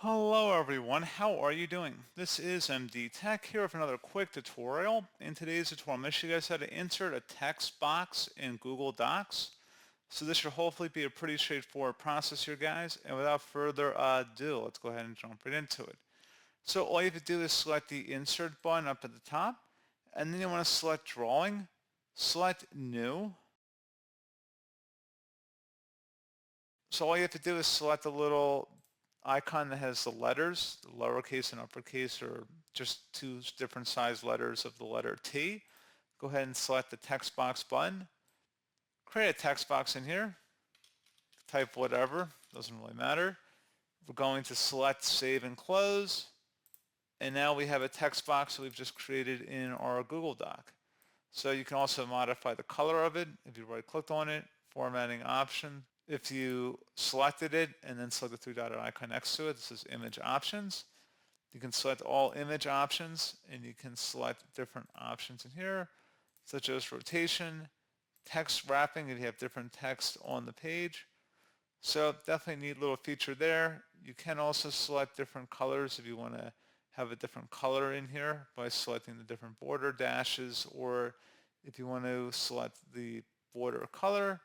Hello everyone, how are you doing? This is MD Tech here with another quick tutorial. In today's tutorial, I'm going to show you guys how to insert a text box in Google Docs. So this should hopefully be a pretty straightforward process here, guys. And without further ado, let's go ahead and jump right into it. So all you have to do is select the insert button up at the top, and then you want to select drawing, select new. So all you have to do is select the little icon that has the letters, the lowercase and uppercase, or just two different size letters of the letter T. Go ahead and select the text box button. Create a text box in here. Type whatever, doesn't really matter. We're going to select Save and Close. And now we have a text box that we've just created in our Google Doc. So you can also modify the color of it if you right-clicked on it, formatting option. If you selected it and then select the three-dotted icon next to it, this is image options. You can select all image options and you can select different options in here, such as rotation, text wrapping if you have different text on the page. So definitely a neat little feature there. You can also select different colors if you want to have a different color in here by selecting the different border dashes, or if you want to select the border color,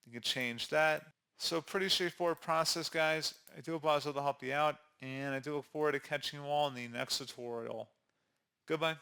you can change that. So pretty straightforward process, guys. I do hope I was able to help you out, and I do look forward to catching you all in the next tutorial. Goodbye.